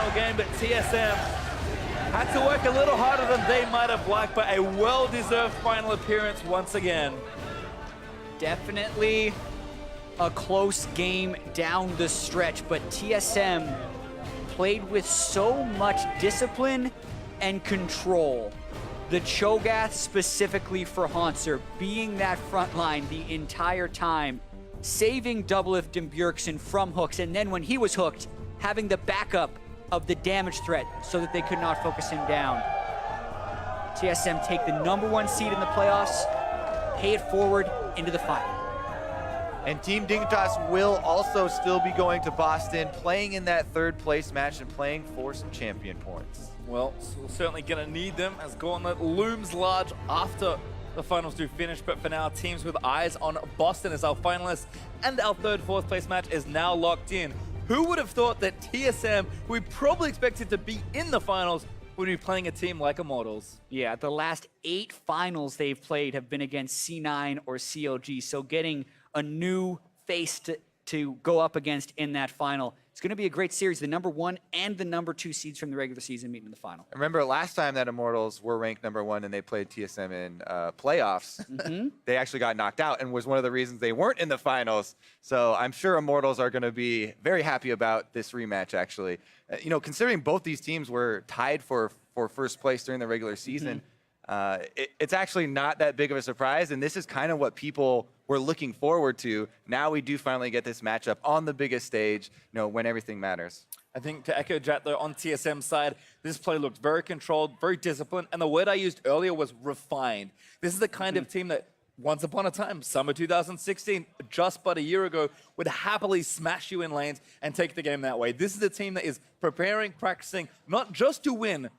final game, but TSM had to work a little harder than they might have liked, but a well-deserved final appearance once again. Definitely a close game down the stretch, but TSM played with so much discipline and control. The Cho'Gath specifically for HAUNTZER being that front line the entire time, saving Doublelift and BJERGSEN from hooks, and then when he was hooked, having the backup of the damage threat so that they could not focus him down. TSM take the #1 seed in the playoffs, pay it forward into the final. And Team Dignitas will also still be going to Boston, playing in that 3rd place match and playing for some champion points. Well, so we're certainly going to need them as Gauntlet looms large after the finals do finish. But for now, teams with eyes on Boston as our finalists, and our 3rd, 4th place match is now locked in. Who would have thought that TSM, who we probably expected to be in the finals, would be playing a team like Immortals? Yeah, the last 8 finals they've played have been against C9 or CLG, so getting a new face to go up against in that final. It's going to be a great series. The #1 and the #2 seeds from the regular season meeting in the final. Remember last time that Immortals were ranked #1 and they played TSM in playoffs, they actually got knocked out and was one of the reasons they weren't in the finals. So I'm sure Immortals are going to be very happy about this rematch, actually. You know, considering both these teams were tied for 1st place during the regular season, it's actually not that big of a surprise, and this is kind of what people were looking forward to. Now we do finally get this matchup on the biggest stage, you know, when everything matters. I think to echo Jat though, on TSM's side, this play looked very controlled, very disciplined, and the word I used earlier was refined. This is the kind of team that once upon a time, summer 2016, just but a year ago, would happily smash you in lanes and take the game that way. This is a team that is preparing, practicing, not just to win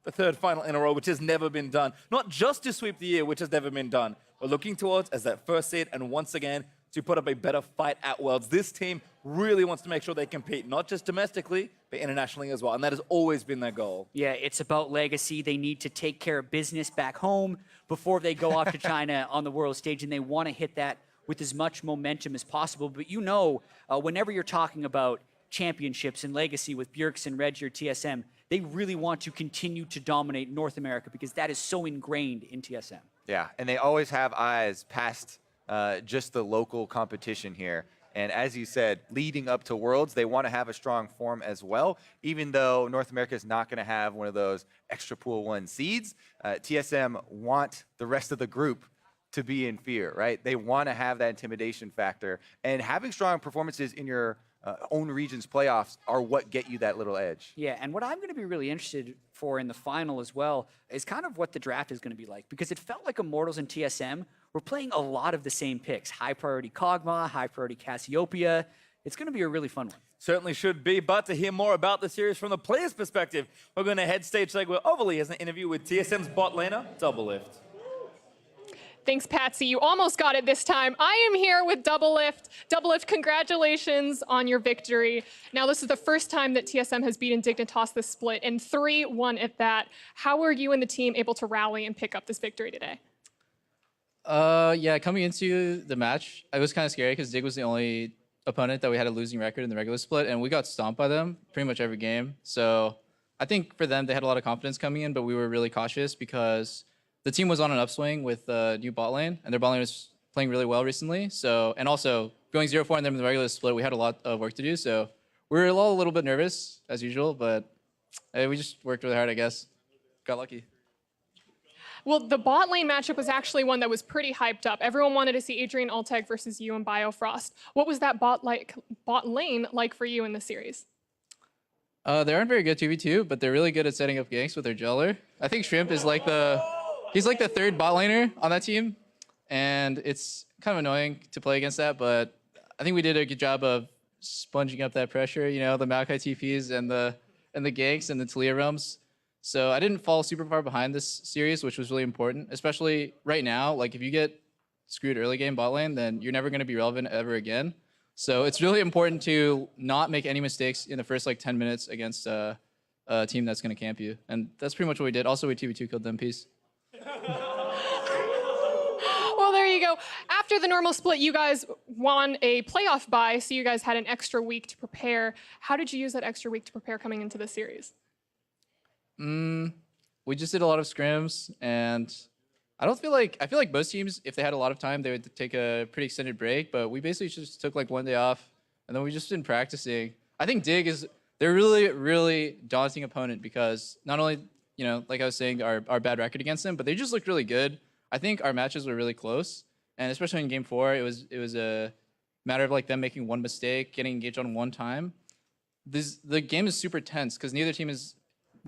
the 3rd final in a row, which has never been done, not just to sweep the year, which has never been done. We're looking towards as that 1st seed, and once again, to put up a better fight at Worlds. This team really wants to make sure they compete, not just domestically, but internationally as well, and that has always been their goal. Yeah, it's about legacy. They need to take care of business back home before they go off to China on the world stage, and they want to hit that with as much momentum as possible. But you know, whenever you're talking about championships and legacy with BJERGSEN, Reggie, or TSM, they really want to continue to dominate North America because that is so ingrained in TSM. Yeah, and they always have eyes past just the local competition here. And as you said, leading up to Worlds, they want to have a strong form as well. Even though North America is not going to have one of those extra pool 1 seeds, TSM want the rest of the group to be in fear, right? They want to have that intimidation factor. And having strong performances in your own region's playoffs are what get you that little edge. Yeah, and what I'm going to be really interested for in the final as well is kind of what the draft is going to be like, because it felt like Immortals and TSM were playing a lot of the same picks. High priority Kog'Maw, high priority Cassiopeia. It's going to be a really fun one. Certainly should be, but to hear more about the series from the player's perspective, we're going to head stage segue overly as an interview with TSM's bot laner, Doublelift. Thanks, Patsy. You almost got it this time. I am here with Doublelift. Doublelift, congratulations on your victory. Now, this is the first time that TSM has beaten Dignitas this split, and 3-1 at that. How were you and the team able to rally and pick up this victory today? Yeah, coming into the match, I was kind of scary because Dig was the only opponent that we had a losing record in the regular split, and we got stomped by them pretty much every game. So I think for them, they had a lot of confidence coming in, but we were really cautious because the team was on an upswing with the new bot lane, and their bot lane was playing really well recently. So, and also going 0-4 on them in the regular split, we had a lot of work to do. So we were all a little bit nervous as usual, but hey, we just worked really hard, I guess. Got lucky. Well, the bot lane matchup was actually one that was pretty hyped up. Everyone wanted to see ADRIAN, ALTEC versus you and BIOFROST. What was that bot lane like for you in the series? They aren't very good 2v2, but they're really good at setting up ganks with their Jeller. I think Shrimp is like he's like the 3rd bot laner on that team, and it's kind of annoying to play against that, but I think we did a good job of sponging up that pressure, you know, the Maokai TPs and the ganks and the Talia realms. So I didn't fall super far behind this series, which was really important, especially right now. Like if you get screwed early game bot lane, then you're never going to be relevant ever again. So it's really important to not make any mistakes in the first like 10 minutes against a team that's going to camp you. And that's pretty much what we did. Also, we 2v2 killed them. Peace. Well, there you go. After after the normal split, you guys won a playoff bye, so you guys had an extra week to prepare. How did you use that extra week to prepare coming into the series? We just did a lot of scrims, and I feel like most teams, if they had a lot of time, they would take a pretty extended break, but we basically just took like one day off, and then we just been practicing. I think they're really, really daunting opponent because not only, you know, like I was saying, our bad record against them, but they just looked really good. I think our matches were really close, and especially in Game 4, it was a matter of like them making one mistake, getting engaged on one time. The game is super tense because neither team is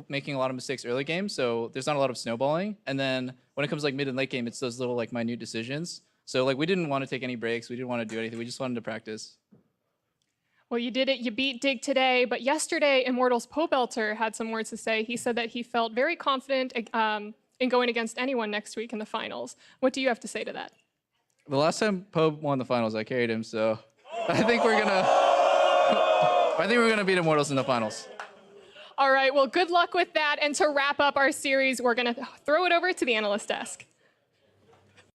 making a lot of mistakes early game, so there's not a lot of snowballing. And then when it comes to like mid and late game, it's those little like minute decisions. So like we didn't want to take any breaks, we didn't want to do anything, we just wanted to practice. Well, you did it. You beat Dig today, but yesterday, Immortals Pobelter had some words to say. He said that he felt very confident in going against anyone next week in the finals. What do you have to say to that? The last time Pope won the finals, I carried him, so I think we're gonna beat Immortals in the finals. All right, well, good luck with that. And to wrap up our series, we're going to throw it over to the analyst desk.